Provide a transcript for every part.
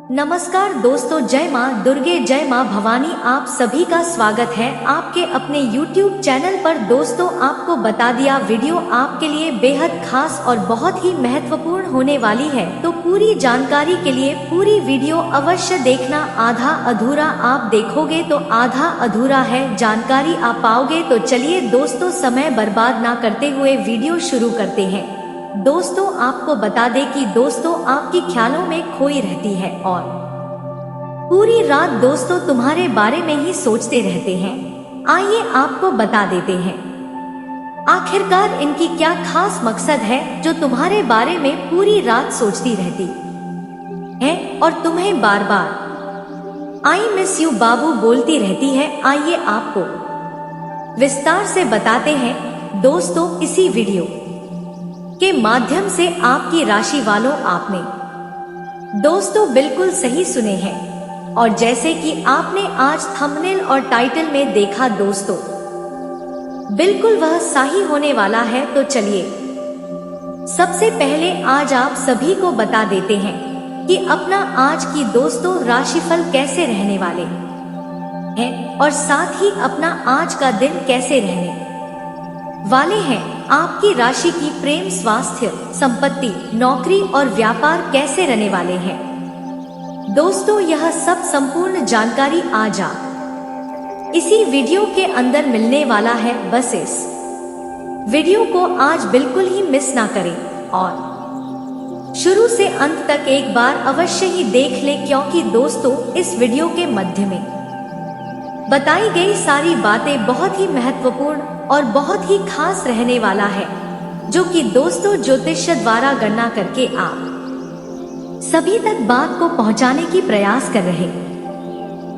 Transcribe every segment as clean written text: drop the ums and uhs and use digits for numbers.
नमस्कार दोस्तों, जय माँ दुर्गे, जय माँ भवानी। आप सभी का स्वागत है आपके अपने YouTube चैनल पर। दोस्तों, आपको बता दिया वीडियो आपके लिए बेहद खास और बहुत ही महत्वपूर्ण होने वाली है, तो पूरी जानकारी के लिए पूरी वीडियो अवश्य देखना। आधा अधूरा आप देखोगे तो आधा अधूरा है जानकारी आप पाओगे। तो चलिए दोस्तों, समय बर्बाद ना करते हुए वीडियो शुरू करते हैं। दोस्तों, आपको बता दें कि दोस्तों आपकी ख्यालों में खोई रहती है और पूरी रात दोस्तों तुम्हारे बारे में ही सोचते रहते हैं। आइए आपको बता देते हैं आखिरकार इनकी क्या खास मकसद है जो तुम्हारे बारे में पूरी रात सोचती रहती है और तुम्हें बार बार आई मिस यू बाबू बोलती रहती है। आइए आपको विस्तार से बताते हैं दोस्तों इसी वीडियो के माध्यम से। आपकी राशि वालों, आपने दोस्तों बिल्कुल सही सुने हैं और जैसे कि आपने आज थंबनेल और टाइटल में देखा दोस्तों, बिल्कुल वह सही होने वाला है। तो चलिए सबसे पहले आज आप सभी को बता देते हैं कि अपना आज की दोस्तों राशिफल कैसे रहने वाले हैं और साथ ही अपना आज का दिन कैसे रहने वाले हैं। आपकी राशि की प्रेम, स्वास्थ्य, संपत्ति, नौकरी और व्यापार कैसे रहने वाले हैं दोस्तों, यह सब संपूर्ण जानकारी आज आप इसी वीडियो के अंदर मिलने वाला है। बस इस वीडियो को आज बिल्कुल ही मिस ना करें और शुरू से अंत तक एक बार अवश्य ही देख लें, क्योंकि दोस्तों इस वीडियो के मध्य में बताई गई सारी बातें बहुत ही महत्वपूर्ण और बहुत ही खास रहने वाला है, जो कि दोस्तों ज्योतिष द्वारा गणना करके आप सभी तक बात को पहुंचाने की प्रयास कर रहे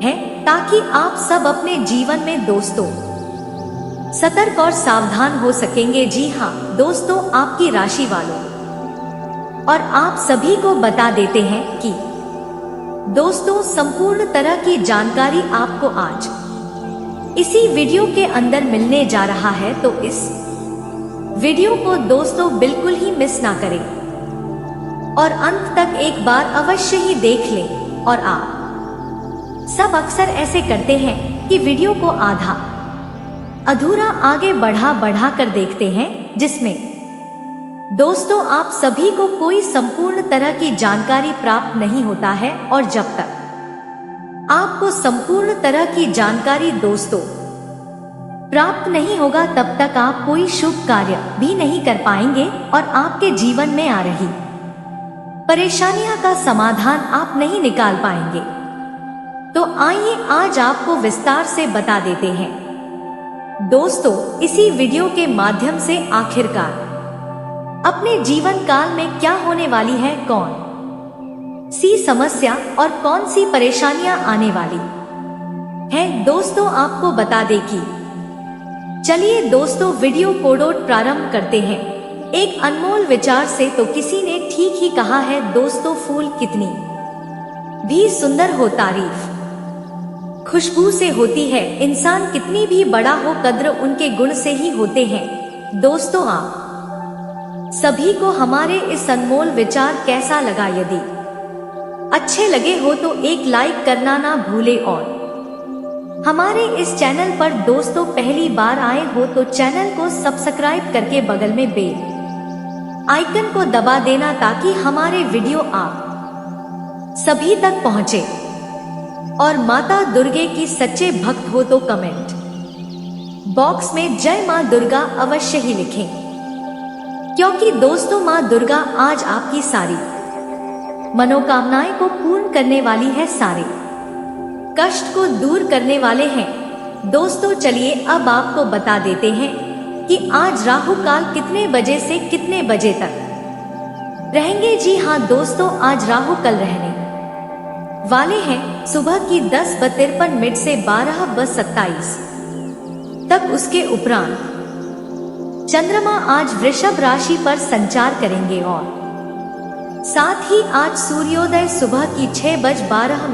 हैं, ताकि आप सब अपने जीवन में दोस्तों सतर्क और सावधान हो सकेंगे। जी हाँ दोस्तों, आपकी राशि वालों और आप सभी को बता देते हैं कि दोस्तों संपूर्ण तरह की जानकारी आपको आज इसी वीडियो के अंदर मिलने जा रहा है। तो इस वीडियो को दोस्तों बिल्कुल ही मिस ना करें और अंत तक एक बार अवश्य ही देख लें। और आप सब अक्सर ऐसे करते हैं कि वीडियो को आधा अधूरा आगे बढ़ा कर देखते हैं, जिसमें दोस्तों आप सभी को कोई संपूर्ण तरह की जानकारी प्राप्त नहीं होता है। और जब तक आपको संपूर्ण तरह की जानकारी दोस्तों प्राप्त नहीं होगा, तब तक आप कोई शुभ कार्य भी नहीं कर पाएंगे और आपके जीवन में आ रही परेशानियां का समाधान आप नहीं निकाल पाएंगे। तो आइए आज आपको विस्तार से बता देते हैं दोस्तों इसी वीडियो के माध्यम से आखिरकार अपने जीवन काल में क्या होने वाली है, कौन सी समस्या और कौन सी परेशानियां आने वाली हैं दोस्तों, आपको बता दें कि चलिए दोस्तों वीडियो को प्रारंभ करते हैं एक अनमोल विचार से। तो किसी ने ठीक ही कहा है दोस्तों, फूल कितनी भी सुंदर हो तारीफ खुशबू से होती है, इंसान कितनी भी बड़ा हो कद्र उनके गुण से ही होते हैं। दोस्तों आप सभी को हमारे इस अनमोल विचार कैसा लगा? यदि अच्छे लगे हो तो एक लाइक करना ना भूले और हमारे इस चैनल पर दोस्तों पहली बार आए हो तो चैनल को सब्सक्राइब करके बगल में बेल आइकन को दबा देना, ताकि हमारे वीडियो आप सभी तक पहुंचे। और माता दुर्गे की सच्चे भक्त हो तो कमेंट बॉक्स में जय मां दुर्गा अवश्य ही लिखें, क्योंकि दोस्तों मां दुर्गा आज आपकी सारी मनोकामनाएं को पूर्ण करने वाली है, सारे कष्ट को दूर करने वाले हैं। दोस्तों चलिए अब आपको बता देते हैं कि आज राहु काल कितने बजे से कितने बजे तक रहेंगे। जी हाँ दोस्तों, आज राहु काल रहने वाले हैं सुबह की 10:53 से 12:27 तक। उसके उपरांत चंद्रमा आज वृषभ राशि पर संचार करेंगे और साथ ही आज सूर्योदय सुबह की 6:12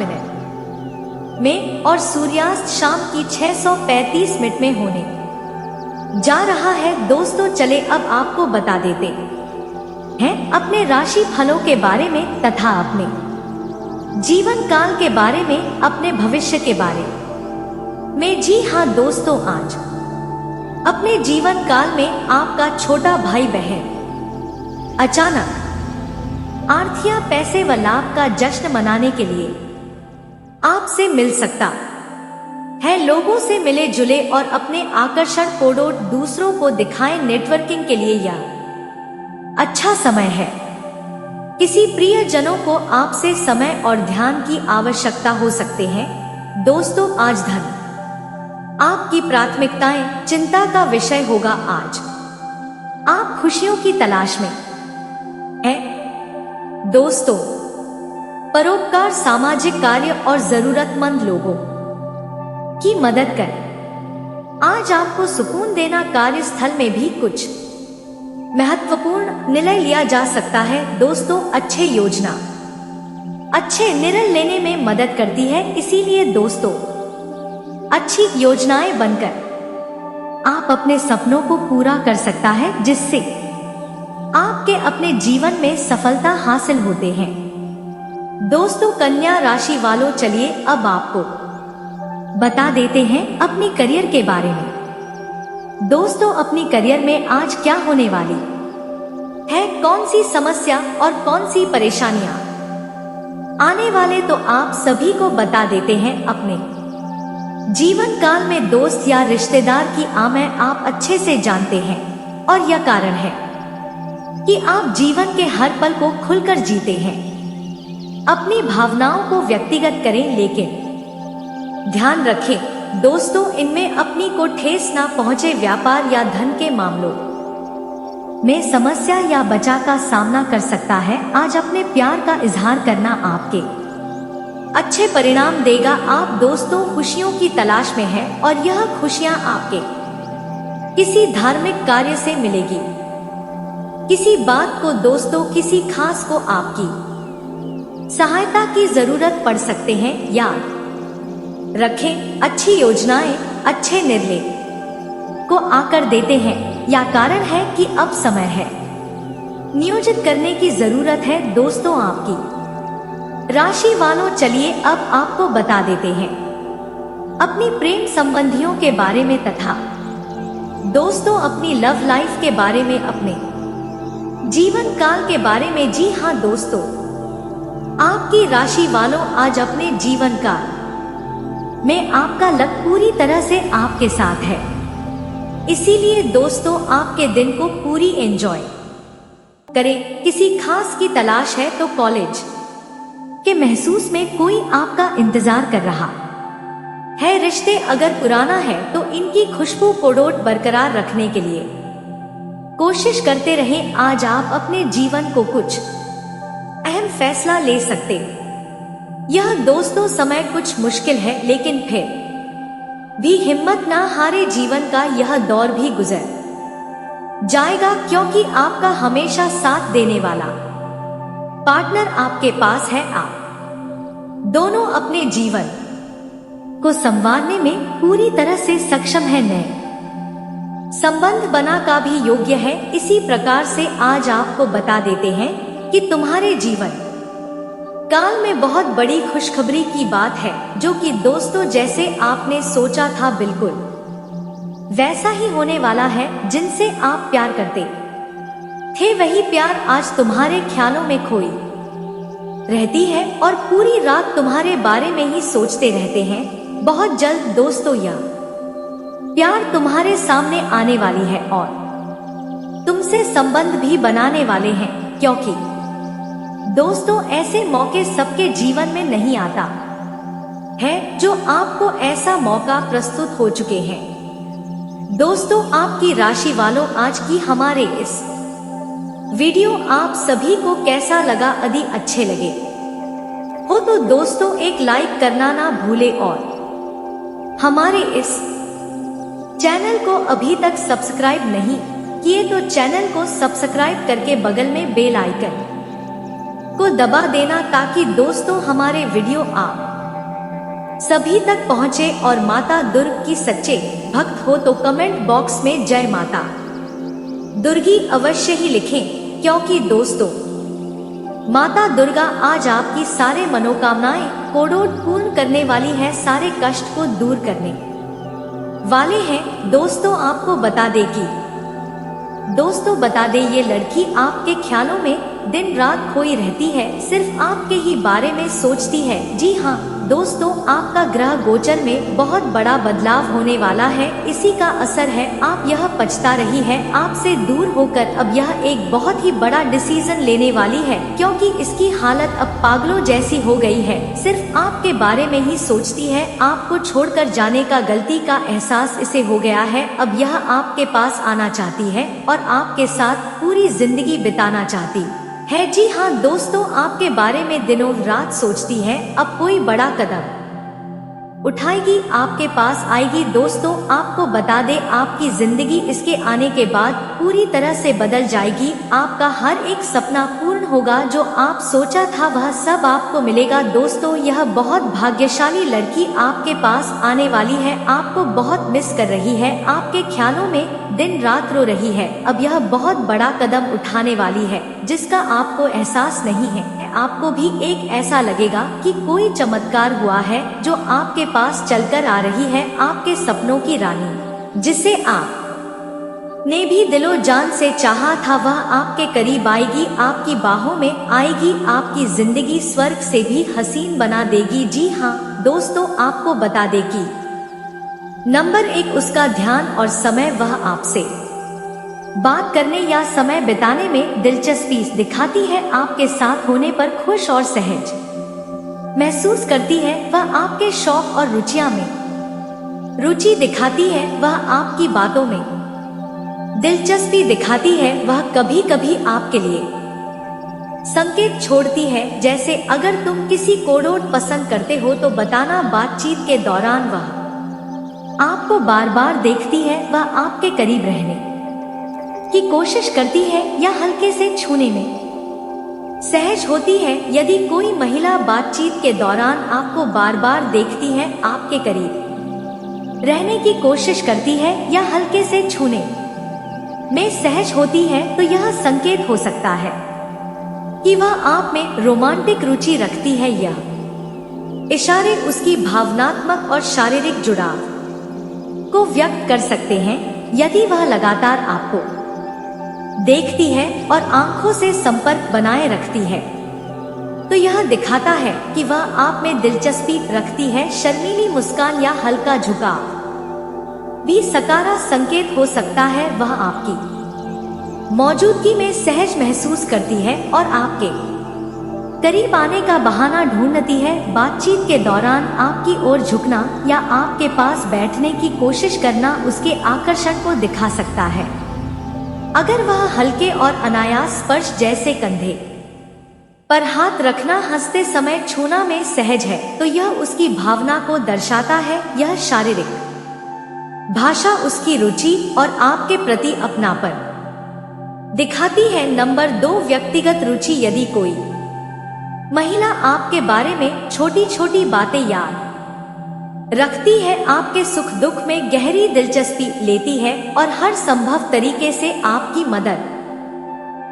में और सूर्यास्त शाम की 6:35 में होने जा रहा है। दोस्तों चले अब आपको बता देते हैं अपने राशि फलों के बारे में तथा अपने जीवन काल के बारे में, अपने भविष्य के बारे में। जी हाँ दोस्तों, आज अपने जीवन काल में आपका छोटा भाई बहन अचानक आर्थिक पैसे व लाभ का जश्न मनाने के लिए आपसे मिल सकता है। लोगों से मिले जुले और अपने आकर्षण कोडों दूसरों को दिखाएं। नेटवर्किंग के लिए यह अच्छा समय है। किसी प्रियजनों को आपसे समय और ध्यान की आवश्यकता हो सकते हैं। दोस्तों, आज धन आपकी प्राथमिकताएं चिंता का विषय होगा। आज आप खुशियों की तलाश में हैं। दोस्तों, परोपकार, सामाजिक कार्य और जरूरतमंद लोगों की मदद कर आज आपको सुकून देना। कार्यस्थल में भी कुछ महत्वपूर्ण निर्णय लिया जा सकता है। दोस्तों, अच्छे निर्णय लेने में मदद करती है। इसीलिए दोस्तों, अच्छी योजनाएं बनकर आप अपने सपनों को पूरा कर सकता है, जिससे आपके अपने जीवन में सफलता हासिल होते हैं। दोस्तों, कन्या राशि वालों, चलिए अब आपको बता देते हैं अपनी करियर के बारे में। दोस्तों, अपनी करियर में आज क्या होने वाली है, कौन सी समस्या और कौन सी परेशानियां आने वाले, तो आप सभी को बता देते हैं। अपने जीवन काल में दोस्त या रिश्तेदार की आमय आप अच्छे से जानते हैं और यह कारण है कि आप जीवन के हर पल को खुलकर जीते हैं। अपनी भावनाओं को व्यक्तिगत करें, लेकिन ध्यान रखें दोस्तों, इनमें अपनी को ठेस ना पहुंचे। व्यापार या धन के मामलों में समस्या या बचा का सामना कर सकता है। आज अपने प्यार का इजहार करना आपके अच्छे परिणाम देगा। आप दोस्तों खुशियों की तलाश में हैं और यह खुशियां आपके किसी धार्मिक कार्य से मिलेगी। किसी बात को दोस्तों, किसी खास को आपकी सहायता की जरूरत पड़ सकते हैं। याद रखें, अच्छी योजनाएं अच्छे निर्णय को आकर देते हैं। या कारण है कि अब समय है नियोजित करने की जरूरत है। दोस्तों, आपकी राशि वालों, चलिए अब आपको बता देते हैं अपनी प्रेम संबंधियों के बारे में तथा दोस्तों अपनी लव लाइफ के बारे में, अपने जीवन काल के बारे में। जी हाँ दोस्तों, आपकी राशि वालों, आज अपने जीवन काल में आपका लक पूरी तरह से आपके साथ है। इसीलिए दोस्तों, आपके दिन को पूरी एंजॉय करें। किसी खास की तलाश है तो कॉलेज के महसूस में कोई आपका इंतजार कर रहा है। रिश्ते अगर पुराना है तो इनकी खुशबू कोडोट बरकरार रखने के लिए कोशिश करते रहें। आज आप अपने जीवन को कुछ अहम फैसला ले सकते। यह दोस्तों समय कुछ मुश्किल है, लेकिन फिर भी हिम्मत ना हारे। जीवन का यह दौर भी गुजर जाएगा, क्योंकि आपका हमेशा साथ देने वाला पार्टनर आपके पास है। आप दोनों अपने जीवन को संवारने में पूरी तरह से सक्षम है। नए संबंध बना का भी योग्य है। इसी प्रकार से आज आपको बता देते हैं कि तुम्हारे जीवन काल में बहुत बड़ी खुशखबरी की बात है, जो कि दोस्तों जैसे आपने सोचा था बिल्कुल वैसा ही होने वाला है। जिनसे आप प्यार करते थे, वही प्यार आज तुम्हारे ख्यालों में खोई रहती है और पूरी रात तुम्हारे बारे में ही सोचते रहते हैं। बहुत जल्द दोस्तों यह प्यार तुम्हारे सामने आने वाली है और तुमसे संबंध भी बनाने वाले हैं, क्योंकि दोस्तों ऐसे मौके सबके जीवन में नहीं आता है। जो आपको ऐसा मौका प्रस्तुत हो चुके हैं। दोस्तों, आपकी राशि वालों, आज की हमारे इस वीडियो आप सभी को कैसा लगा? यदि अच्छे लगे हो तो दोस्तों एक लाइक करना ना भूले और हमारे इस चैनल को अभी तक सब्सक्राइब नहीं किए तो चैनल को सब्सक्राइब करके बगल में बेल आइकन को दबा देना, ताकि दोस्तों हमारे वीडियो आप सभी तक पहुंचे। और माता दुर्ग की सच्चे भक्त हो तो कमेंट बॉक्स में जय माता दुर्गी अवश्य ही लिखें, क्योंकि दोस्तों माता दुर्गा आज आपकी सारे मनोकामनाएं कोडोड पूर्ण करने वाली है, सारे कष्ट को दूर करने वाले हैं। दोस्तों आपको बता दे ये लड़की आपके ख्यालों में दिन रात खोई रहती है, सिर्फ आपके ही बारे में सोचती है। जी हाँ दोस्तों, आपका ग्रह गोचर में बहुत बड़ा बदलाव होने वाला है, इसी का असर है आप यह पछता रही है। आपसे दूर होकर अब यह एक बहुत ही बड़ा डिसीजन लेने वाली है, क्योंकि इसकी हालत अब पागलों जैसी हो गई है, सिर्फ आपके बारे में ही सोचती है। आपको छोड़कर जाने का गलती का एहसास इसे हो गया है। अब यह आपके पास आना चाहती है और आपके साथ पूरी जिंदगी बिताना चाहती है। जी हाँ दोस्तों, आपके बारे में दिनों रात सोचती है, अब कोई बड़ा कदम उठाएगी, आपके पास आएगी। दोस्तों आपको बता दे, आपकी जिंदगी इसके आने के बाद पूरी तरह से बदल जाएगी। आपका हर एक सपना पूर्ण होगा, जो आप सोचा था वह सब आपको मिलेगा। दोस्तों यह बहुत भाग्यशाली लड़की आपके पास आने वाली है, आपको बहुत मिस कर रही है, आपके ख्यालों में दिन रात रो रही है। अब यह बहुत बड़ा कदम उठाने वाली है, जिसका आपको एहसास नहीं है। आपको भी एक ऐसा लगेगा कि कोई चमत्कार हुआ है, जो आपके पास चलकर आ रही है, आपके सपनों की रानी, जिसे आप ने भी दिलो जान से चाहा था, वह आपके करीब आएगी, आपकी बाहों में आएगी, आपकी जिंदगी स्वर्ग से भी हसीन बना देगी। जी हाँ दोस्तों, आपको बता दे कि नंबर 1 उसका ध्यान और समय, वह आपसे बात करने या समय बिताने में दिलचस्पी दिखाती है, आपके साथ होने पर खुश और सहज महसूस करती है। वह आपके शौक और रुचियां में रुचि दिखाती है, वह आपकी बातों में दिलचस्पी दिखाती है, वह कभी कभी आपके लिए संकेत छोड़ती है, जैसे अगर तुम किसी कोडोड पसंद करते हो तो बताना। बातचीत के दौरान वह आपको बार बार देखती है, वह आपके करीब रहने की कोशिश करती है या हल्के से छूने में सहज होती है। यदि कोई महिला बातचीत के दौरान आपको बार बार देखती है, आपके करीब रहने की कोशिश करती है या हल्के से छूने में सहज होती है, तो यह संकेत हो सकता है कि वह आप में रोमांटिक रुचि रखती है। यह इशारे उसकी भावनात्मक और शारीरिक जुड़ाव को व्यक्त कर सकते हैं। यदि वह लगातार आपको देखती है और आंखों से संपर्क बनाए रखती है, तो यह दिखाता है कि वह आप में दिलचस्पी रखती है। शर्मीली मुस्कान या हल्का झुकाव भी सकारात्मक संकेत हो सकता है, वह आपकी मौजूदगी में सहज महसूस करती है और आपके करीब आने का बहाना ढूंढती है। बातचीत के दौरान आपकी ओर झुकना या आपके पास बैठने की कोशिश करना उसके आकर्षण को दिखा सकता है। अगर वह हल्के और अनायास स्पर्श, जैसे कंधे पर हाथ रखना, हंसते समय छूना में सहज है, तो यह उसकी भावना को दर्शाता है। यह शारीरिक भाषा उसकी रुचि और आपके प्रति अपनापन दिखाती है। नंबर 2 व्यक्तिगत रुचि, यदि कोई महिला आपके बारे में छोटी छोटी बातें याद रखती है, आपके सुख दुख में गहरी दिलचस्पी लेती है और हर संभव तरीके से आपकी मदद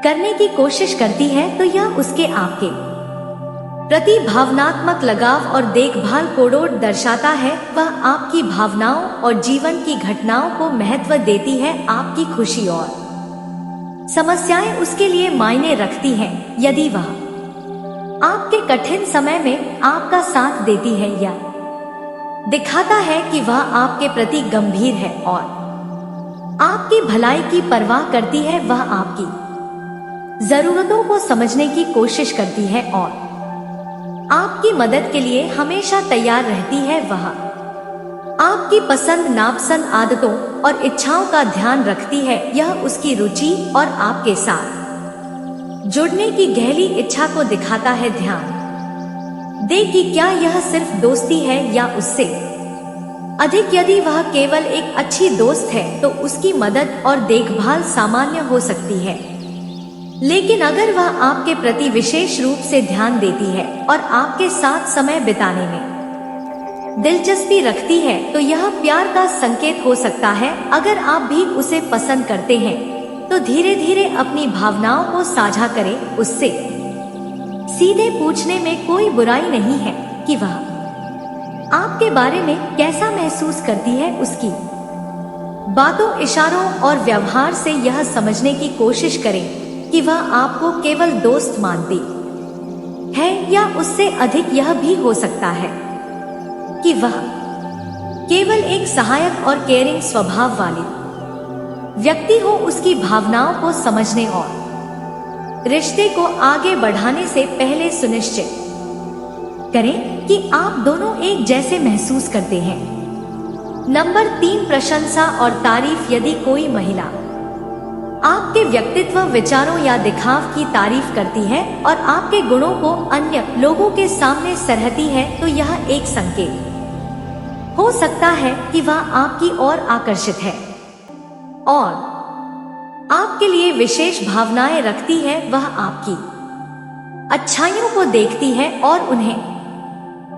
करने की कोशिश करती है, तो यह उसके आपके प्रति भावनात्मक लगाव और देखभाल कोडोड दर्शाता है। वह आपकी भावनाओं और जीवन की घटनाओं को महत्व देती है, आपकी खुशी और समस्याएं उसके लिए मायने रखती हैं। यदि वह आपके कठिन समय में आपका साथ देती है या दिखाता है कि वह आपके प्रति गंभीर है और आपकी भलाई की परवाह करती है, वह आपकी जरूरतों को समझने की कोशिश करती है और आपकी मदद के लिए हमेशा तैयार रहती है। वह आपकी पसंद नापसंद, आदतों और इच्छाओं का ध्यान रखती है। यह उसकी रुचि और आपके साथ जुड़ने की गहरी इच्छा को दिखाता है। ध्यान दे कि क्या यह सिर्फ दोस्ती है या उससे अधिक। यदि वह केवल एक अच्छी दोस्त है तो उसकी मदद और देखभाल सामान्य हो सकती है, लेकिन अगर वह आपके प्रति विशेष रूप से ध्यान देती है और आपके साथ समय बिताने में दिलचस्पी रखती है, तो यह प्यार का संकेत हो सकता है। अगर आप भी उसे पसंद करते हैं तो धीरे धीरे अपनी भावनाओं को साझा करें, उससे सीधे पूछने में कोई बुराई नहीं है कि वह आपके बारे में कैसा महसूस करती है। उसकी बातों, इशारों और व्यवहार से यह समझने की कोशिश करें कि वह आपको केवल दोस्त मानती है या उससे अधिक। यह भी हो सकता है कि वह केवल एक सहायक और केयरिंग स्वभाव वाली व्यक्ति हो। उसकी भावनाओं को समझने और रिश्ते को आगे बढ़ाने से पहले सुनिश्चित करें कि आप दोनों एक जैसे महसूस करते हैं। नंबर 3, प्रशंसा और तारीफ। यदि कोई महिला आपके व्यक्तित्व, विचारों या दिखाव की तारीफ करती है और आपके गुणों को अन्य लोगों के सामने सराहती है, तो यह एक संकेत हो सकता है कि वह आपकी ओर आकर्षित है और आपके लिए विशेष भावनाएं रखती है। वह आपकी अच्छाइयों को देखती है और उन्हें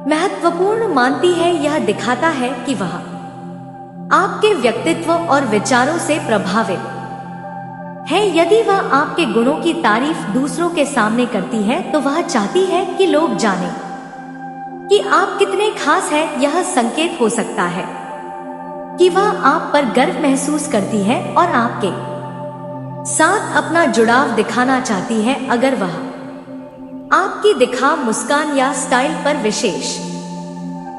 महत्वपूर्ण मानती है। यह दिखाता है कि वह आपके व्यक्तित्व और विचारों से प्रभावित है। यदि वह आपके गुणों की तारीफ दूसरों के सामने करती है, तो वह चाहती है कि लोग जानें कि आप कितने खास हैं। यह संकेत हो सकता है कि वह आप पर गर्व महसूस करती है और आपके साथ अपना जुड़ाव दिखाना चाहती है। अगर वह आपकी दिखाव, मुस्कान या स्टाइल पर विशेष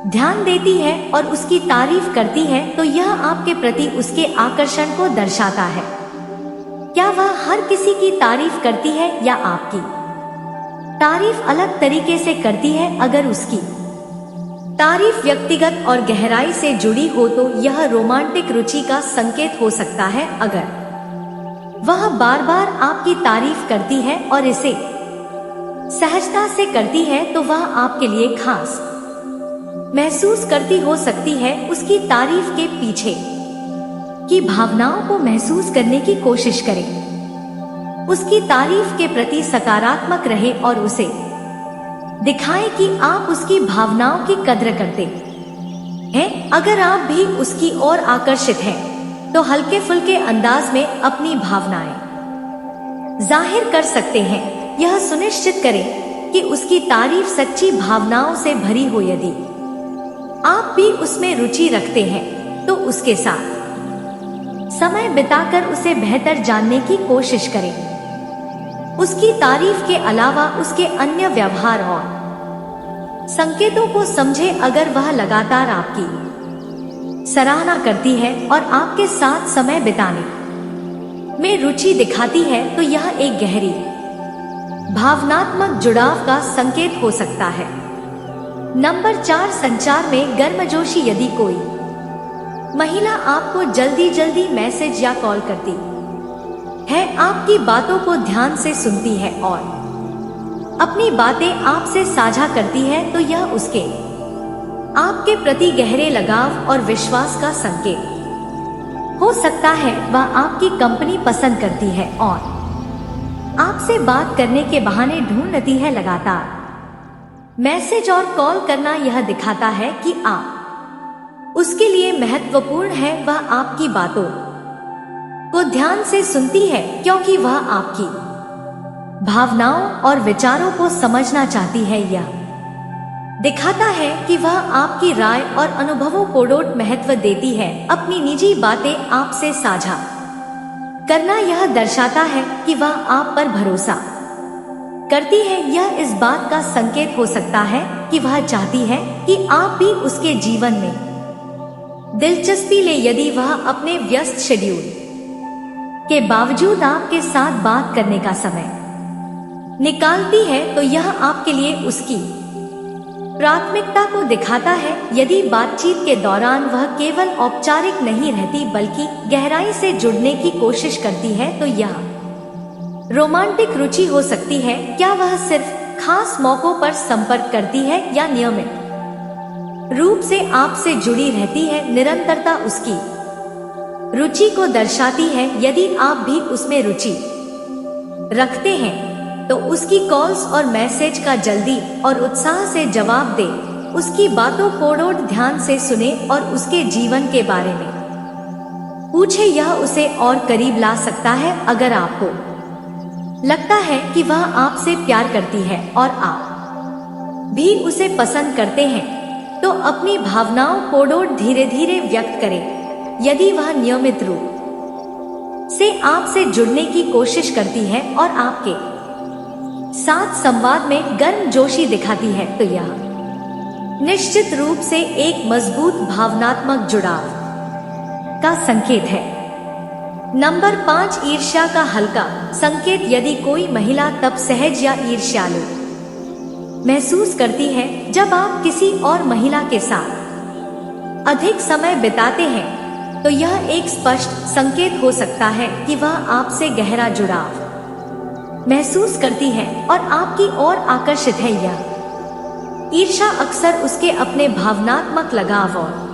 ध्यान देती है और उसकी तारीफ करती है, तो यह आपके प्रति उसके आकर्षण को दर्शाता है। क्या वह हर किसी की तारीफ करती है या आपकी तारीफ अलग तरीके से करती है? अगर उसकी तारीफ व्यक्तिगत और गहराई से जुड़ी हो तो यह रोमांटिक रुचि का संकेत हो सकता है। अगर वह बार बार आपकी तारीफ करती है और इसे सहजता से करती है, तो वह आपके लिए खास महसूस करती हो सकती है। उसकी तारीफ के पीछे की भावनाओं को महसूस करने की कोशिश करें। उसकी तारीफ के प्रति सकारात्मक रहे और उसे दिखाएं कि आप उसकी भावनाओं की कद्र करते हैं। अगर आप भी उसकी ओर आकर्षित हैं, तो हल्के फुल्के अंदाज में अपनी भावनाएं जाहिर कर सकते हैं। यह सुनिश्चित करें कि उसकी तारीफ सच्ची भावनाओं से भरी हो। यदि आप भी उसमें रुचि रखते हैं, तो उसके साथ समय बिताकर उसे बेहतर जानने की कोशिश करें। उसकी तारीफ के अलावा उसके अन्य व्यवहार और संकेतों को समझें। अगर वह लगातार आपकी सराहना करती है और आपके साथ समय बिताने में रुचि दिखाती है, तो यह एक गहरी भावनात्मक जुड़ाव का संकेत हो सकता है। नंबर 4, संचार में गर्मजोशी। यदि कोई महिला आपको जल्दी जल्दी मैसेज या कॉल करती है, आपकी बातों को ध्यान से सुनती है और अपनी बातें आपसे साझा करती है, तो यह उसके आपके प्रति गहरे लगाव और विश्वास का संकेत हो सकता है। वह आपकी कंपनी पसंद करती है और आपसे बात करने के बहाने ढूंढती है। लगातार मैसेज और कॉल करना यह दिखाता है कि आप उसके लिए महत्वपूर्ण है। वह आपकी बातों को ध्यान से सुनती है क्योंकि वह आपकी भावनाओं और विचारों को समझना चाहती है। यह दिखाता है कि वह आपकी राय और अनुभवों को महत्व देती है। अपनी निजी बातें आपसे साझा करना यह दर्शाता है कि वह आप पर भरोसा करती है। यह इस बात का संकेत हो सकता है कि वह चाहती है कि आप भी उसके जीवन में दिलचस्पी ले। यदि वह अपने व्यस्त शेड्यूल के बावजूद आपके साथ बात करने का समय निकालती है, तो यह आपके लिए उसकी प्राथमिकता को दिखाता है। यदि बातचीत के दौरान वह केवल औपचारिक नहीं रहती बल्कि गहराई से जुड़ने की कोशिश करती है, तो यह रोमांटिक रुचि हो सकती है। क्या वह सिर्फ खास मौकों पर संपर्क करती है या नियमित रूप से आपसे जुड़ी रहती है? निरंतरता उसकी रुचि को दर्शाती है। यदि आप भी उसमें रुचि रखते हैं, तो उसकी कॉल्स और मैसेज का जल्दी और उत्साह से जवाब दें। उसकी बातों को ध्यान से सुने और उसके जीवन के बारे में पूछे। यह उसे और करीब ला सकता है। अगर आपको लगता है कि वह आपसे प्यार करती है और आप भी उसे पसंद करते हैं, तो अपनी भावनाओं को धीरे धीरे व्यक्त करें। यदि वह नियमित रूप से आपसे जुड़ने की कोशिश करती है और आपके साथ संवाद में गर्मजोशी दिखाती है, तो यह निश्चित रूप से एक मजबूत भावनात्मक जुड़ाव का संकेत है। नंबर 5, ईर्ष्या का हल्का संकेत। यदि कोई महिला तब सहज या ईर्ष्यालु महसूस करती है जब आप किसी और महिला के साथ अधिक समय बिताते हैं, तो यह एक स्पष्ट संकेत हो सकता है कि वह आपसे गहरा जुड़ाव महसूस करती है और आपकी ओर आकर्षित है। यह ईर्ष्या अक्सर उसके अपने भावनात्मक लगाव और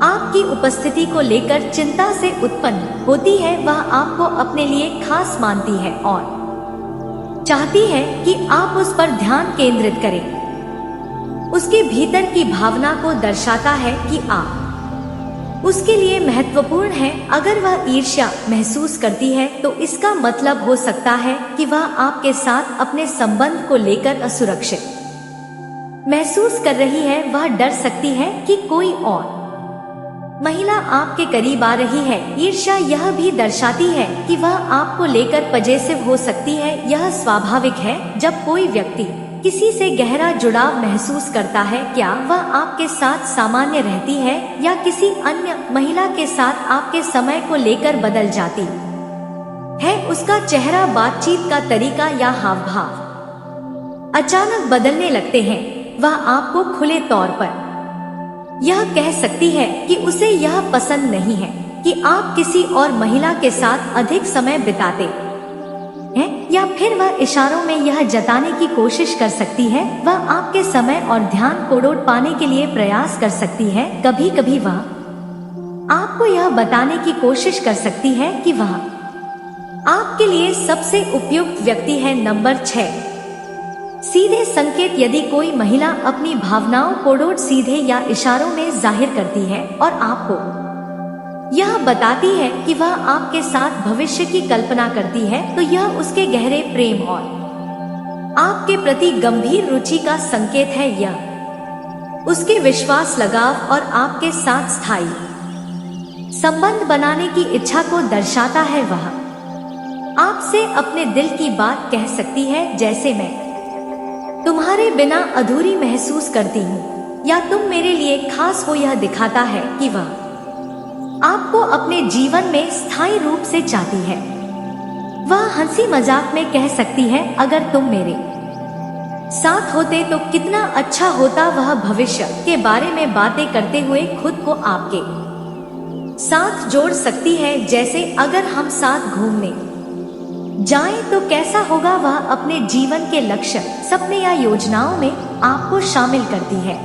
आपकी उपस्थिति को लेकर चिंता से उत्पन्न होती है। वह आपको अपने लिए खास मानती है और चाहती है कि आप उस पर ध्यान केंद्रित करें। उसके भीतर की भावना को दर्शाता है कि आप उसके लिए महत्वपूर्ण हैं। अगर वह ईर्ष्या महसूस करती है, तो इसका मतलब हो सकता है कि वह आपके साथ अपने संबंध को लेकर असुरक्षित महसूस कर रही है। वह डर सकती है कि कोई और महिला आपके करीब आ रही है। ईर्ष्या यह भी दर्शाती है कि वह आपको लेकर पजेसिव हो सकती है। यह स्वाभाविक है जब कोई व्यक्ति किसी से गहरा जुड़ाव महसूस करता है। क्या वह आपके साथ सामान्य रहती है या किसी अन्य महिला के साथ आपके समय को लेकर बदल जाती है? उसका चेहरा, बातचीत का तरीका या हाव भाव अचानक बदलने लगते हैं। वह आपको खुले तौर पर यह कह सकती है कि उसे यह पसंद नहीं है कि आप किसी और महिला के साथ अधिक समय बिताते हैं, या फिर वह इशारों में यह जताने की कोशिश कर सकती है। वह आपके समय और ध्यान को पाने के लिए प्रयास कर सकती है। कभी कभी वह आपको यह बताने की कोशिश कर सकती है कि वह आपके लिए सबसे उपयुक्त व्यक्ति है। नंबर 6, सीधे संकेत। यदि कोई महिला अपनी भावनाओं को सीधे या इशारों में जाहिर करती है और आपको यह बताती है कि वह आपके साथ भविष्य की कल्पना करती है, तो यह उसके गहरे प्रेम और आपके प्रति गंभीर रुचि का संकेत है। यह उसके विश्वास, लगाव और आपके साथ स्थायी संबंध बनाने की इच्छा को दर्शाता है। वह आपसे अपने दिल की बात कह सकती है, जैसे मैं तुम्हारे बिना अधूरी महसूस करती हूँ, या तुम मेरे लिए खास हो। यह दिखाता है कि वह आपको अपने जीवन में स्थायी रूप से चाहती है। वह हंसी मजाक में कह सकती है, अगर तुम मेरे साथ होते तो कितना अच्छा होता। वह भविष्य के बारे में बातें करते हुए खुद को आपके साथ जोड़ सकती है, जैसे अगर हम साथ घूमने जाएं तो कैसा होगा। वह अपने जीवन के लक्ष्य, सपने या योजनाओं में आपको शामिल करती है।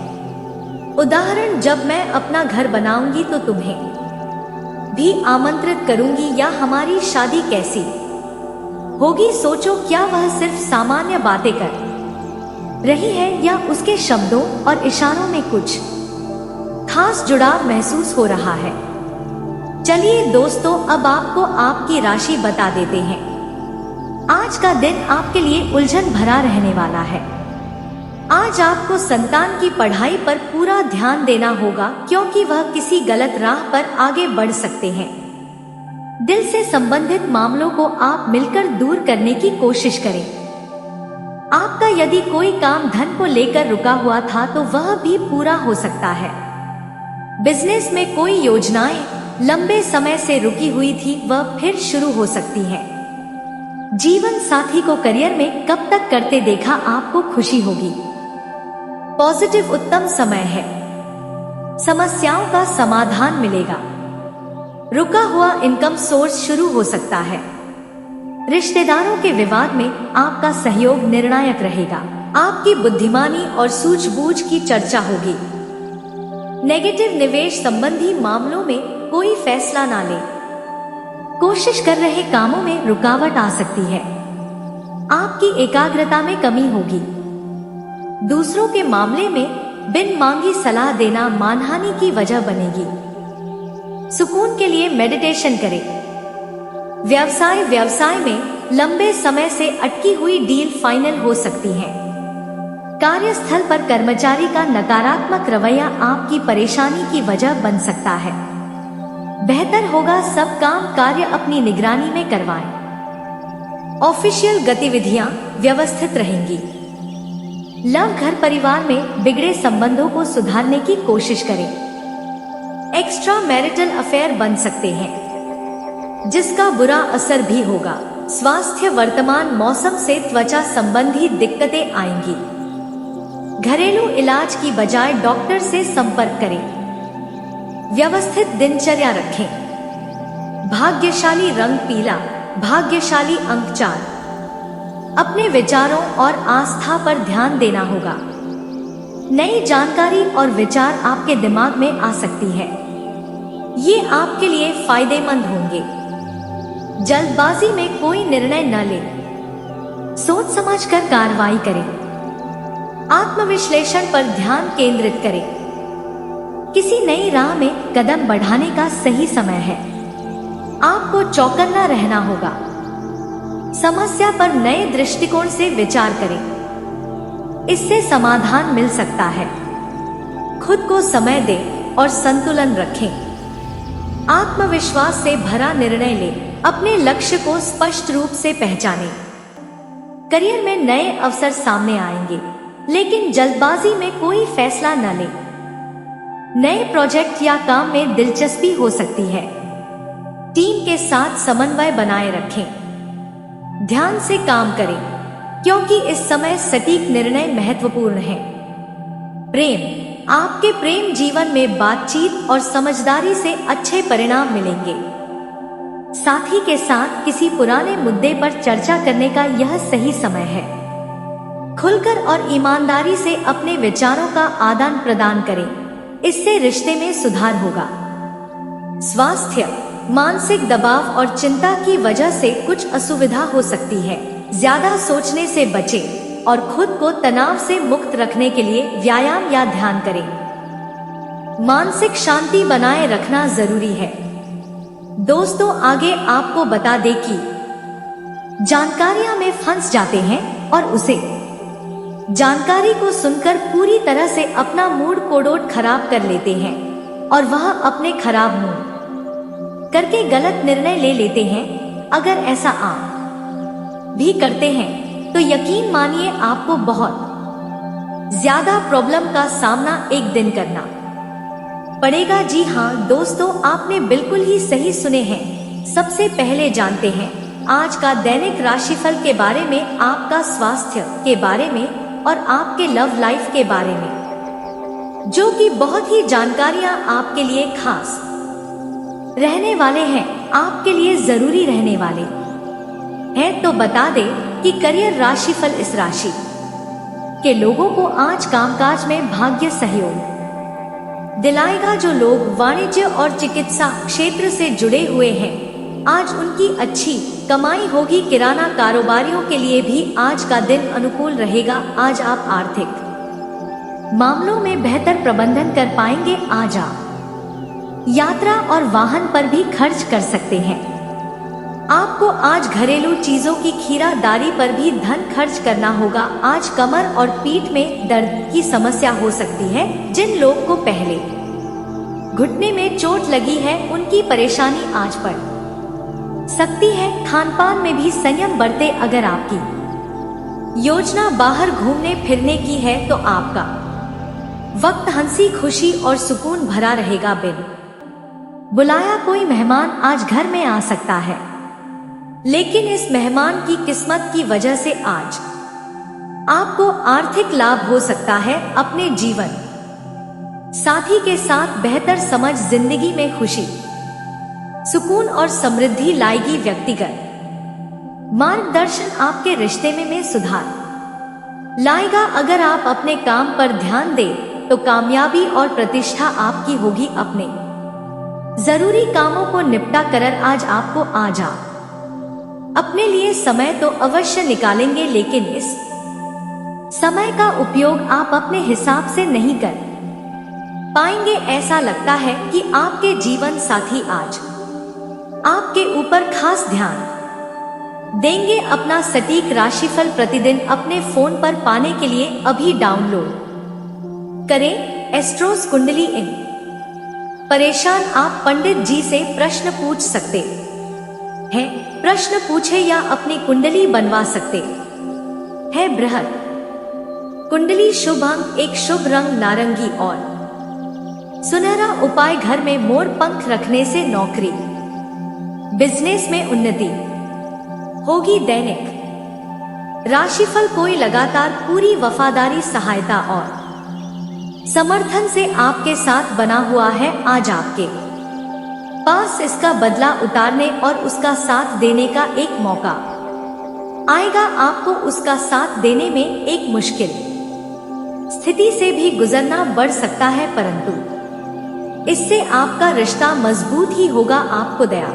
उदाहरण, जब मैं अपना घर बनाऊंगी तो तुम्हें भी आमंत्रित करूंगी, या हमारी शादी कैसी होगी। सोचो, क्या वह सिर्फ सामान्य बातें कर रही है या उसके शब्दों और इशारों में कुछ खास जुड़ाव महसूस हो रहा है। चलिए दोस्तों, अब आपको आपकी राशि बता देते हैं। आज का दिन आपके लिए उलझन भरा रहने वाला है। आज आपको संतान की पढ़ाई पर पूरा ध्यान देना होगा, क्योंकि वह किसी गलत राह पर आगे बढ़ सकते हैं। दिल से संबंधित मामलों को आप मिलकर दूर करने की कोशिश करें। आपका यदि कोई काम धन को लेकर रुका हुआ था, तो वह भी पूरा हो सकता है। बिजनेस में कोई योजनाएं लंबे समय से रुकी हुई थी, वह फिर शुरू हो सकती है। जीवन साथी को करियर में कब तक करते देखा, आपको खुशी होगी। पॉजिटिव, उत्तम समय है। समस्याओं का समाधान मिलेगा। रुका हुआ इनकम सोर्स शुरू हो सकता है। रिश्तेदारों के विवाद में आपका सहयोग निर्णायक रहेगा। आपकी बुद्धिमानी और सूझबूझ की चर्चा होगी। नेगेटिव, निवेश संबंधी मामलों में कोई फैसला ना लें। कोशिश कर रहे कामों में रुकावट आ सकती है। आपकी एकाग्रता में कमी होगी। दूसरों के मामले में बिन मांगी सलाह देना मानहानि की वजह बनेगी। सुकून के लिए मेडिटेशन करें। व्यवसाय में लंबे समय से अटकी हुई डील फाइनल हो सकती है। कार्यस्थल पर कर्मचारी का नकारात्मक रवैया आपकी परेशानी की वजह बन सकता है। बेहतर होगा सब काम कार्य अपनी निगरानी में करवाएं। ऑफिशियल गतिविधियां व्यवस्थित रहेंगी। लव घर परिवार में बिगड़े संबंधों को सुधारने की कोशिश करें। एक्स्ट्रा मैरिटल अफेयर बन सकते हैं, जिसका बुरा असर भी होगा। स्वास्थ्य वर्तमान मौसम से त्वचा संबंधी दिक्कतें आएंगी। घरेलू इलाज की बजाय डॉक्टर से संपर्क करें। व्यवस्थित दिनचर्या रखें। भाग्यशाली रंग पीला, भाग्यशाली अंक 4। अपने विचारों और आस्था पर ध्यान देना होगा। नई जानकारी और विचार आपके दिमाग में आ सकती है। ये आपके लिए फायदेमंद होंगे। जल्दबाजी में कोई निर्णय न लें। सोच समझकर कार्रवाई करें। आत्मविश्लेषण पर ध्यान केंद्रित करें। किसी नई राह में कदम बढ़ाने का सही समय है। आपको चौकन्ना रहना होगा। समस्या पर नए दृष्टिकोण से विचार करें। इससे समाधान मिल सकता है। खुद को समय दें और संतुलन रखें। आत्मविश्वास से भरा निर्णय लें। अपने लक्ष्य को स्पष्ट रूप से पहचानें। करियर में नए अवसर सामने आएंगे, लेकिन जल्दबाजी में कोई फैसला न लें। नए प्रोजेक्ट या काम में दिलचस्पी हो सकती है। टीम के साथ समन्वय बनाए रखें। ध्यान से काम करें, क्योंकि इस समय सटीक निर्णय महत्वपूर्ण है। प्रेम, आपके प्रेम जीवन में बातचीत और समझदारी से अच्छे परिणाम मिलेंगे। साथी के साथ किसी पुराने मुद्दे पर चर्चा करने का यह सही समय है। खुलकर और ईमानदारी से अपने विचारों का आदान प्रदान करें। इससे रिश्ते में सुधार होगा। स्वास्थ्य, मानसिक दबाव और चिंता की वजह से कुछ असुविधा हो सकती है। ज्यादा सोचने से बचें और खुद को तनाव से मुक्त रखने के लिए व्यायाम या ध्यान करें। मानसिक शांति बनाए रखना जरूरी है। दोस्तों, आगे आपको बता दें कि जानकारियां में फंस जाते हैं और उसे जानकारी को सुनकर पूरी तरह से अपना मूड कोडोट खराब कर लेते हैं और वह अपने खराब मूड करके गलत निर्णय ले लेते हैं। अगर ऐसा आप भी करते हैं तो यकीन मानिए आपको बहुत ज्यादा प्रॉब्लम का सामना एक दिन करना पड़ेगा। जी हाँ दोस्तों, आपने बिल्कुल ही सही सुने हैं। सबसे पहले जानते हैं आज का दैनिक राशिफल के बारे में, आपका स्वास्थ्य के बारे में और आपके लव लाइफ के बारे में, जो कि बहुत ही जानकारियां आपके लिए खास रहने वाले हैं, आपके लिए जरूरी रहने वाले हैं। तो बता दें कि करियर राशिफल इस राशि के लोगों को आज कामकाज में भाग्य सहयोग दिलाएगा। जो लोग वाणिज्य और चिकित्सा क्षेत्र से जुड़े हुए हैं, आज उनकी अच्छी कमाई होगी। किराना कारोबारियों के लिए भी आज का दिन अनुकूल रहेगा। आज आप आर्थिक मामलों में बेहतर प्रबंधन कर पाएंगे। आज आप यात्रा और वाहन पर भी खर्च कर सकते हैं। आपको आज घरेलू चीजों की खरीदारी पर भी धन खर्च करना होगा। आज कमर और पीठ में दर्द की समस्या हो सकती है। जिन लोग को पहले घुटने में चोट लगी है, उनकी परेशानी आज बढ़ सकती है। खानपान में भी संयम बरते। अगर आपकी योजना बाहर घूमने फिरने की है तो आपका वक्त हंसी खुशी और सुकून भरा रहेगा। बिन बुलाया कोई मेहमान आज घर में आ सकता है, लेकिन इस मेहमान की किस्मत की वजह से आज आपको आर्थिक लाभ हो सकता है। अपने जीवन साथी के साथ बेहतर समझ जिंदगी में खुशी, सुकून और समृद्धि लाएगी। व्यक्तिगत मार्गदर्शन आपके रिश्ते में सुधार लाएगा। अगर आप अपने काम पर ध्यान दें तो कामयाबी और प्रतिष्ठा आपकी होगी। अपने जरूरी कामों को निपटा कर आज आपको अपने लिए समय तो अवश्य निकालेंगे, लेकिन इस समय का उपयोग आप अपने हिसाब से नहीं कर पाएंगे। ऐसा लगता है कि आपके जीवन साथी आज आपके ऊपर खास ध्यान देंगे अपना सटीक राशिफल प्रतिदिन अपने फोन पर पाने के लिए अभी डाउनलोड करें एस्ट्रोस कुंडली इन। परेशान आप पंडित जी से प्रश्न पूछ सकते हैं, प्रश्न पूछे या अपनी कुंडली बनवा सकते हैं। बृहद कुंडली शुभ अंक, एक शुभ रंग नारंगी और सुनहरा उपाय, घर में मोर पंख रखने से नौकरी बिजनेस में उन्नति होगी। दैनिक राशिफल, कोई लगातार पूरी वफादारी, सहायता और समर्थन से आपके साथ बना हुआ है। आज आपके पास इसका बदला उतारने और उसका साथ देने का एक मौका आएगा। आपको उसका साथ देने में एक मुश्किल स्थिति से भी गुजरना पड़ सकता है, परंतु इससे आपका रिश्ता मजबूत ही होगा। आपको दया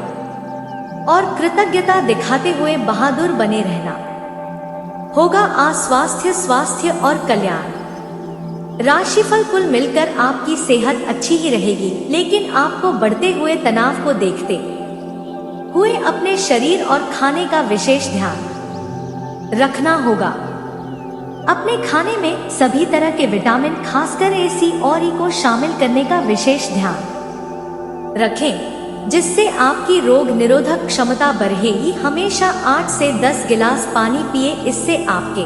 और कृतज्ञता दिखाते हुए बहादुर बने रहना होगा। स्वास्थ्य और कल्याण राशिफल, कुल मिलकर आपकी सेहत अच्छी ही रहेगी, लेकिन आपको बढ़ते हुए तनाव को देखते हुए अपने शरीर और खाने का विशेष ध्यान रखना होगा। अपने खाने में सभी तरह के विटामिन, खासकर ए, सी और ई को शामिल करने का विशेष ध्यान रखें, जिससे आपकी रोग निरोधक क्षमता बढ़ेगी। हमेशा 8 से 10 गिलास पानी पिए, इससे आपके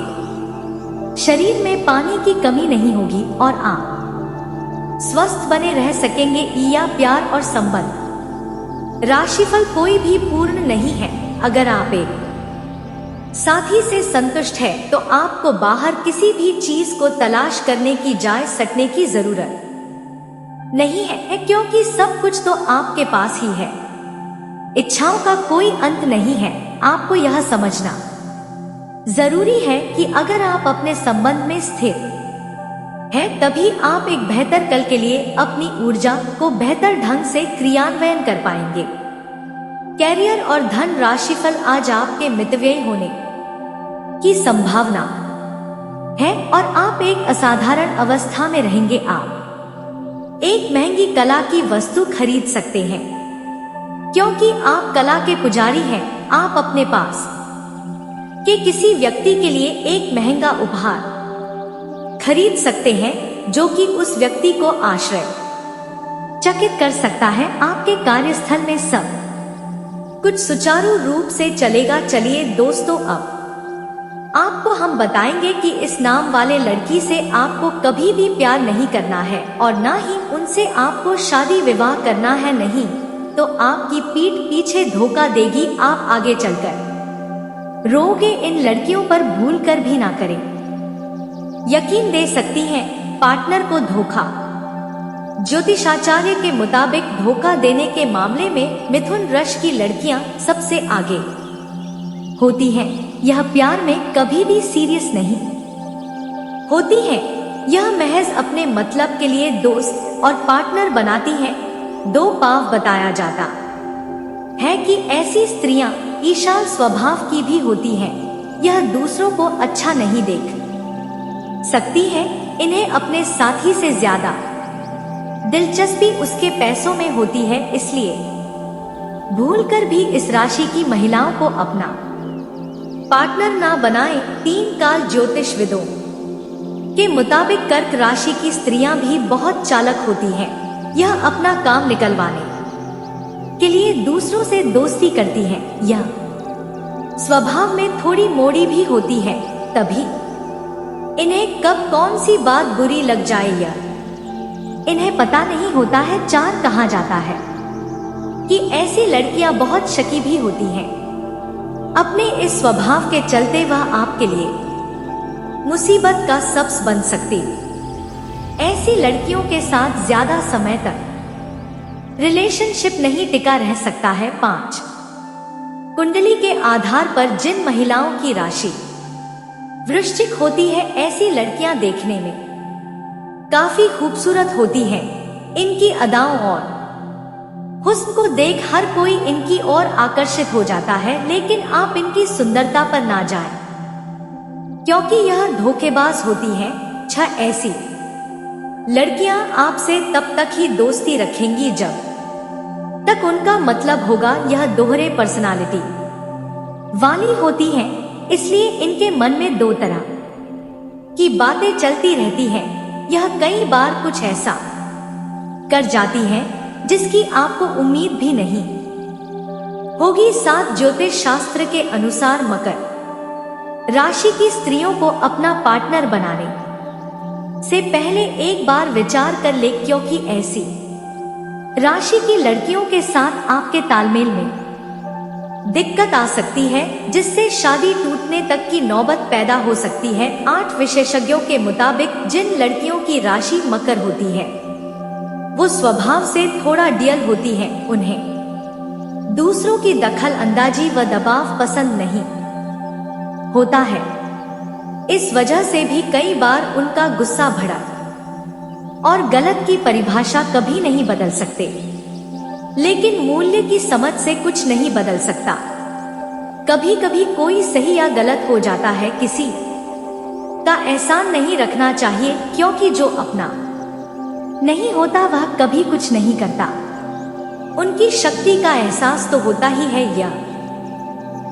शरीर में पानी की कमी नहीं होगी और आप स्वस्थ बने रह सकेंगे। या प्यार और संबंध राशिफल, कोई भी पूर्ण नहीं है। अगर आप एक साथी से संतुष्ट है तो आपको बाहर किसी भी चीज को तलाश करने की, जाए सकने की जरूरत नहीं है, क्योंकि सब कुछ तो आपके पास ही है। इच्छाओं का कोई अंत नहीं है। आपको यह समझना जरूरी है कि अगर आप अपने संबंध में स्थिर हैं, तभी आप एक बेहतर कल के लिए अपनी ऊर्जा को बेहतर ढंग से क्रियान्वयन कर पाएंगे। कैरियर और धन राशिफल, आज आपके मितव्यय होने की संभावना है और आप एक असाधारण अवस्था में रहेंगे। आप एक महंगी कला की वस्तु खरीद सकते हैं, क्योंकि आप कला के पुजारी हैं। आप अपने पास के किसी व्यक्ति के लिए एक महंगा उपहार खरीद सकते हैं, जो कि उस व्यक्ति को आश्चर्य चकित कर सकता है। आपके कार्यस्थल में सब कुछ सुचारू रूप से चलेगा। चलिए दोस्तों, अब आपको हम बताएंगे कि इस नाम वाले लड़की से आपको कभी भी प्यार नहीं करना है और ना ही उनसे आपको शादी विवाह करना है। नहीं तो आपकी पीठ पीछे धोखा देगी। आप आगे चलकर रोगे। इन लड़कियों पर भूल कर भी ना करें। यकीन दे सकती हैं पार्टनर को धोखा। ज्योतिषाचार्य के मुताबिक धोखा देने के मामले में मिथुन राशि की लड़कियां सबसे आगे होती हैं। यह प्यार में कभी भी सीरियस नहीं होती हैं। यह महज अपने मतलब के लिए दोस्त और पार्टनर बनाती हैं। दो पाव बताया जाता है कि ऐसी स्त्रियां ईर्ष्याल स्वभाव की भी होती हैं। यह दूसरों को अच्छा नहीं देख सकती है। इन्हें अपने साथी से ज्यादा दिलचस्पी उसके पैसों में होती है, इसलिए भूलकर भी इस राशि की महिलाओं को अपना पार्टनर ना बनाएं। 3 काल ज्योतिषविदों के मुताबिक कर्क राशि की स्त्रियां भी बहुत चालक होती हैं। यह अपना काम निकलवाने के लिए दूसरों से दोस्ती करती हैं। यह स्वभाव में थोड़ी मोड़ी भी होती है, तभी इन्हें कब कौन सी बात बुरी लग जाए यह इन्हें पता नहीं होता है। 4 कहा जाता है कि ऐसी लड़कियां बहुत शकी भी होती हैं। अपने इस स्वभाव के चलते वह आपके लिए मुसीबत का सबब बन सकती। ऐसी लड़कियों के साथ ज्यादा समय तक रिलेशनशिप नहीं टिका रह सकता है। 5 कुंडली के आधार पर जिन महिलाओं की राशि वृश्चिक होती है, ऐसी लड़कियां देखने में काफी खूबसूरत होती हैं। इनकी अदाओं और हुस्न को देख हर कोई इनकी ओर आकर्षित हो जाता है, लेकिन आप इनकी सुंदरता पर ना जाएं, क्योंकि यह धोखेबाज होती हैं। 6 ऐसी लड़कियां आपसे तब तक ही दोस्ती रखेंगी जब तक उनका मतलब होगा। यह दोहरे पर्सनालिटी वाली होती हैं, इसलिए इनके मन में दो तरह की बातें चलती रहती हैं। यह कई बार कुछ ऐसा कर जाती हैं जिसकी आपको उम्मीद भी नहीं होगी। 7 ज्योतिष शास्त्र के अनुसार मकर राशि की स्त्रियों को अपना पार्टनर बनाने से पहले एक बार विचार कर ले, क्योंकि ऐसी राशि की लड़कियों के साथ आपके तालमेल में दिक्कत आ सकती है, जिससे शादी टूटने तक की नौबत पैदा हो सकती है। 8 विशेषज्ञों के मुताबिक जिन लड़कियों की राशि मकर होती है वो स्वभाव से थोड़ा डियल होती है। उन्हें दूसरों की दखल अंदाजी व दबाव पसंद नहीं होता है। इस वजह से भी कई बार उनका गुस्सा, भड़क और गलत की परिभाषा कभी नहीं बदल सकते, लेकिन मूल्य की समझ से कुछ नहीं बदल सकता। कभी कभी कोई सही या गलत हो जाता है। किसी का एहसान नहीं रखना चाहिए, क्योंकि जो अपना नहीं होता वह कभी कुछ नहीं करता। उनकी शक्ति का एहसास तो होता ही है। यह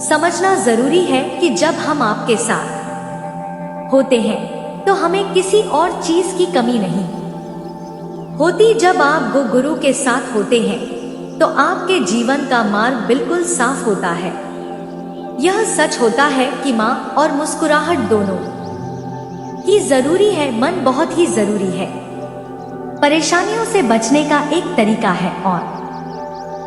समझना जरूरी है कि जब हम आपके साथ होते हैं तो हमें किसी और चीज की कमी नहीं होती। जब आप गुरु के साथ होते हैं तो आपके जीवन का मार्ग बिल्कुल साफ होता है। यह सच होता है कि माँ और मुस्कुराहट दोनों ही जरूरी है। मन बहुत ही जरूरी है। परेशानियों से बचने का एक तरीका है और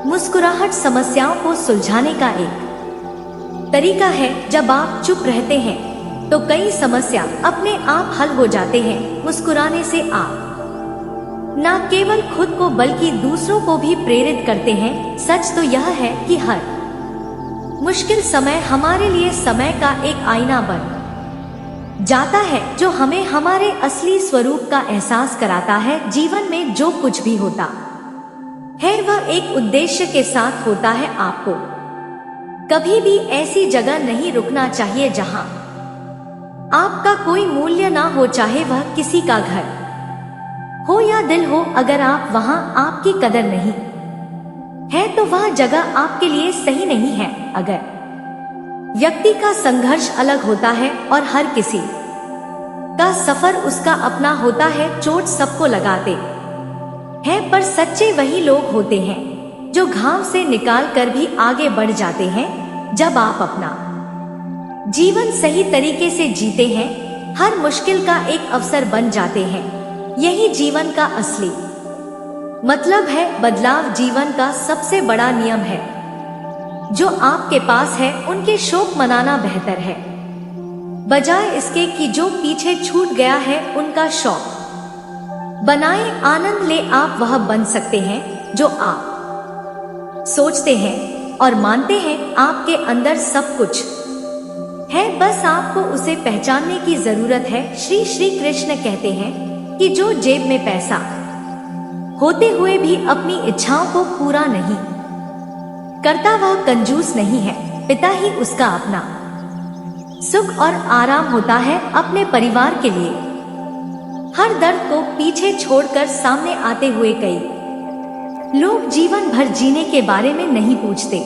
मुस्कुराहट समस्याओं को सुलझाने का एक तरीका है। जब आप चुप रहते हैं तो कई समस्या अपने आप हल हो जाते हैं। मुस्कुराने से आप न केवल खुद को बल्कि दूसरों को भी प्रेरित करते हैं। सच तो यह है कि हर मुश्किल समय हमारे लिए समय का एक आईना बन जाता है, जो हमें हमारे असली स्वरूप का एहसास कराता है। जीवन में जो कुछ भी होता है वह एक उद्देश्य के साथ होता है। आपको कभी भी ऐसी जगह नहीं रुकना चाहिए जहां आपका कोई मूल्य ना हो, चाहे वह किसी का घर हो या दिल हो। अगर आप वहां आपकी कदर नहीं है तो वह जगह आपके लिए सही नहीं है। अगर व्यक्ति का संघर्ष अलग होता है और हर किसी का सफर उसका अपना होता है, चोट सबको लगाते हैं, पर सच्चे वही लोग होते हैं जो घाव से निकाल कर भी आगे बढ़ जाते हैं। जब आप अपना जीवन सही तरीके से जीते हैं, हर मुश्किल का एक अवसर बन जाते हैं। यही जीवन का असली मतलब है। बदलाव जीवन का सबसे बड़ा नियम है। जो आपके पास है उनके शोक मनाना बेहतर है, बजाय इसके कि जो पीछे छूट गया है उनका शौक बनाए। आनंद ले आप वह बन सकते हैं जो आप सोचते हैं और मानते हैं। आपके अंदर सब कुछ है, बस आपको उसे पहचानने की जरूरत है। श्री कृष्ण कहते हैं कि जो जेब में पैसा होते हुए भी अपनी इच्छाओं को पूरा नहीं करता वह कंजूस नहीं है। पिता ही उसका अपना सुख और आराम होता है। अपने परिवार के लिए हर दर्द को पीछे छोड़कर सामने आते हुए कई लोग जीवन भर जीने के बारे में नहीं पूछते,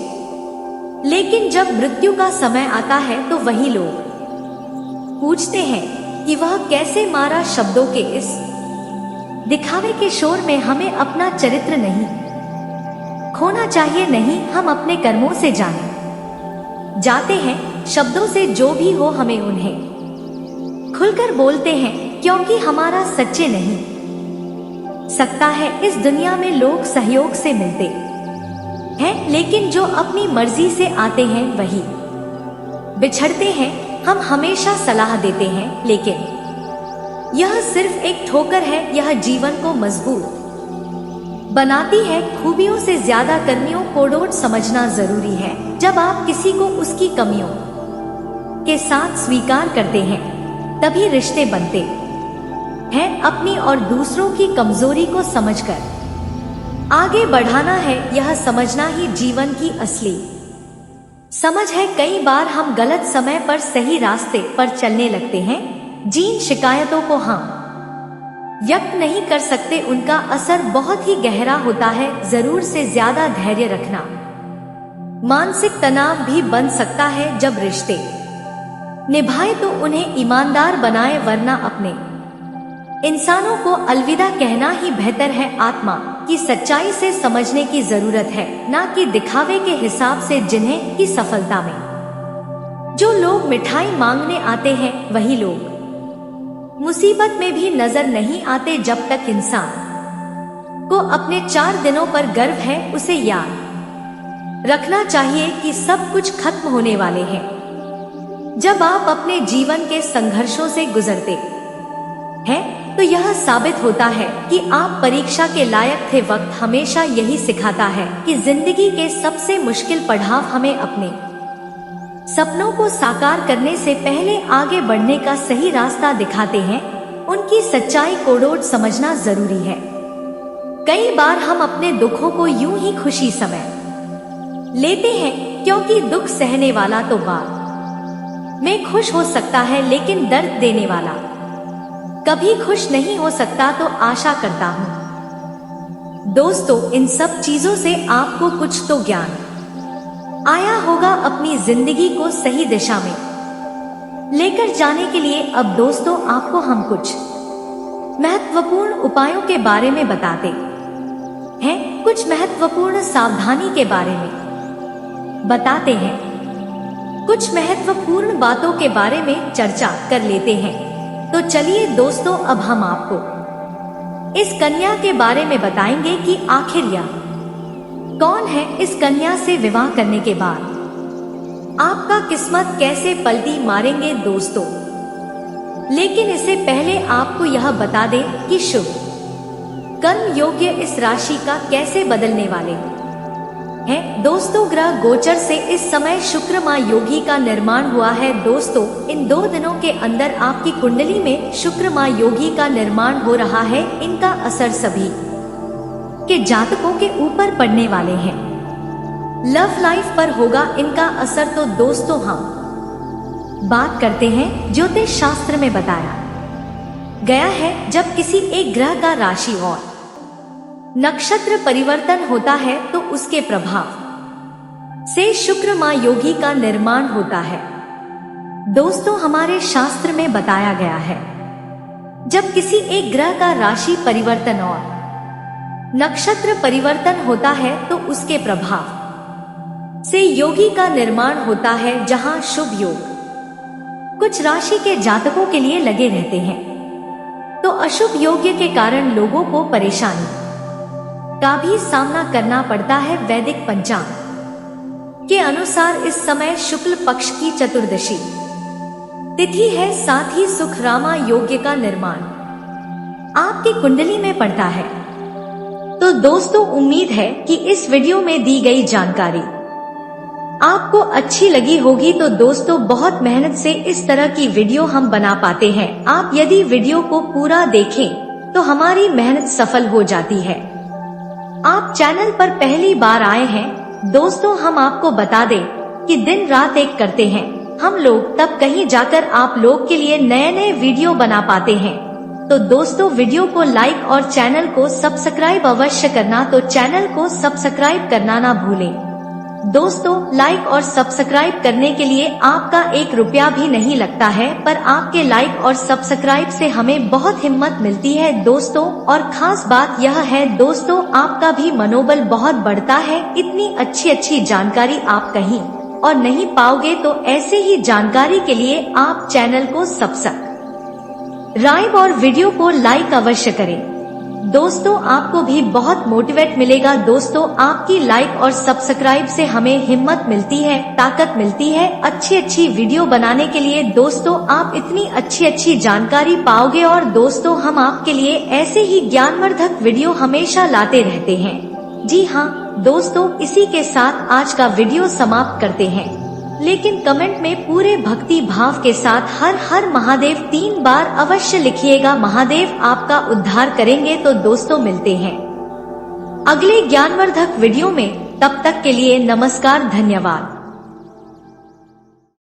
लेकिन जब मृत्यु का समय आता है तो वही लोग पूछते हैं कि वह कैसे मारा। शब्दों के इस दिखावे के शोर में हमें अपना चरित्र नहीं खोना चाहिए। नहीं, हम अपने कर्मों से जाते हैं। शब्दों से जो भी हो हमें उन्हें खुलकर बोलते हैं, क्योंकि हमारा सच्चे नहीं सकता है। इस दुनिया में लोग सहयोग से मिलते हैं, लेकिन जो अपनी मर्जी से आते हैं वही बिछड़ते हैं। हम हमेशा सलाह देते हैं, लेकिन यह सिर्फ एक ठोकर है। यह जीवन को मजबूत बनाती है। खूबियों से ज्यादा कमियों को डोट समझना जरूरी है। जब आप किसी को उसकी कमियों के साथ स्वीकार करते हैं तभी रिश्ते बनते हैं। अपनी और दूसरों की कमजोरी को समझकर आगे बढ़ाना है, यह समझना ही जीवन की असली समझ है। कई बार हम गलत समय पर सही रास्ते पर चलने लगते हैं। जिन शिकायतों को हम व्यक्त नहीं कर सकते उनका असर बहुत ही गहरा होता है। जरूर से ज्यादा धैर्य रखना मानसिक तनाव भी बन सकता है। जब रिश्ते निभाए तो उन्हें ईमानदार बनाए, वरना अपने इंसानों को अलविदा कहना ही बेहतर है। आत्मा की सच्चाई से समझने की जरूरत है, ना कि दिखावे के हिसाब से। जिन्हें की सफलता में जो लोग मिठाई मांगने आते हैं, वही लोग मुसीबत में भी नजर नहीं आते। जब तक इंसान को अपने 4 दिनों पर गर्व है, उसे याद रखना चाहिए कि सब कुछ खत्म होने वाले हैं। जब आप अपने जीवन के संघर्षों से गुजरते हैं, तो यह साबित होता है कि आप परीक्षा के लायक थे। वक्त हमेशा यही सिखाता है कि जिंदगी के सबसे मुश्किल पड़ाव हमें अपने सपनों को साकार करने से पहले आगे बढ़ने का सही रास्ता दिखाते हैं। उनकी सच्चाई को रोज समझना जरूरी है। कई बार हम अपने दुखों को यूं ही खुशी समझ लेते हैं, क्योंकि दुख सहने वाला तो बाद में खुश हो सकता है, लेकिन दर्द देने वाला कभी खुश नहीं हो सकता। तो आशा करता हूँ दोस्तों, इन सब चीजों से आपको कुछ तो ज्ञान आया होगा अपनी जिंदगी को सही दिशा में लेकर जाने के लिए। अब दोस्तों, आपको हम कुछ महत्वपूर्ण उपायों के बारे में बताते हैं, कुछ महत्वपूर्ण सावधानी के बारे में बताते हैं, कुछ महत्वपूर्ण बातों के बारे में चर्चा कर लेते हैं। तो चलिए दोस्तों, अब हम आपको इस कन्या के बारे में बताएंगे कि आखिर यह कौन है। इस कन्या से विवाह करने के बाद आपका किस्मत कैसे पलटी मारेंगे दोस्तों। लेकिन इससे पहले आपको यह बता दें कि शुभ कर्म योग्य इस राशि का कैसे बदलने वाले हैं। दोस्तों, ग्रह गोचर से इस समय शुक्र माह योगी का निर्माण हुआ है। दोस्तों, इन 2 दिनों के अंदर आपकी कुंडली में शुक्र माह योगी का निर्माण हो रहा है। इनका असर सभी के जातकों के ऊपर पड़ने वाले हैं। लव लाइफ पर होगा इनका असर। तो दोस्तों, हम बात करते हैं ज्योतिष शास्त्र में बताया गया है, जब किसी एक ग्रह का राशि और नक्षत्र परिवर्तन होता है तो उसके प्रभाव से शुक्र माह योगी का निर्माण होता है। दोस्तों, हमारे शास्त्र में बताया गया है, जब किसी एक ग्रह का राशि परिवर्तन और नक्षत्र परिवर्तन होता है तो उसके प्रभाव से योगी का निर्माण होता है। जहां शुभ योग कुछ राशि के जातकों के लिए लगे रहते हैं, तो अशुभ योग्य के कारण लोगों को परेशानी का भी सामना करना पड़ता है। वैदिक पंचांग के अनुसार इस समय शुक्ल पक्ष की चतुर्दशी तिथि है। साथ ही सुख रामा योग्य का निर्माण आपकी कुंडली में पड़ता है। तो दोस्तों, उम्मीद है कि इस वीडियो में दी गई जानकारी आपको अच्छी लगी होगी। तो दोस्तों, बहुत मेहनत से इस तरह की वीडियो हम बना पाते हैं। आप यदि वीडियो को पूरा देखें तो हमारी मेहनत सफल हो जाती है। आप चैनल पर पहली बार आए हैं दोस्तों, हम आपको बता दें कि दिन रात एक करते हैं हम लोग, तब कहीं जाकर आप लोग के लिए नए नए वीडियो बना पाते हैं। तो दोस्तों, वीडियो को लाइक और चैनल को सब्सक्राइब अवश्य करना। तो चैनल को सब्सक्राइब करना ना भूलें। दोस्तों, लाइक और सब्सक्राइब करने के लिए आपका 1 रुपया भी नहीं लगता है, पर आपके लाइक और सब्सक्राइब से हमें बहुत हिम्मत मिलती है दोस्तों। और खास बात यह है दोस्तों, आपका भी मनोबल बहुत बढ़ता है। इतनी अच्छी जानकारी आप कहीं और नहीं पाओगे। तो ऐसे ही जानकारी के लिए आप चैनल को सब्सक्राइब और वीडियो को लाइक अवश्य करें। दोस्तों, आपको भी बहुत मोटिवेट मिलेगा। दोस्तों, आपकी लाइक और सब्सक्राइब से हमें हिम्मत मिलती है, ताकत मिलती है अच्छी वीडियो बनाने के लिए। दोस्तों, आप इतनी अच्छी जानकारी पाओगे और दोस्तों, हम आपके लिए ऐसे ही ज्ञानवर्धक वीडियो हमेशा लाते रहते हैं। जी हाँ दोस्तों, इसी के साथ आज का वीडियो समाप्त करते हैं। लेकिन कमेंट में पूरे भक्ति भाव के साथ हर हर महादेव 3 बार अवश्य लिखिएगा। महादेव आपका उद्धार करेंगे। तो दोस्तों, मिलते हैं अगले ज्ञानवर्धक वीडियो में। तब तक के लिए नमस्कार, धन्यवाद।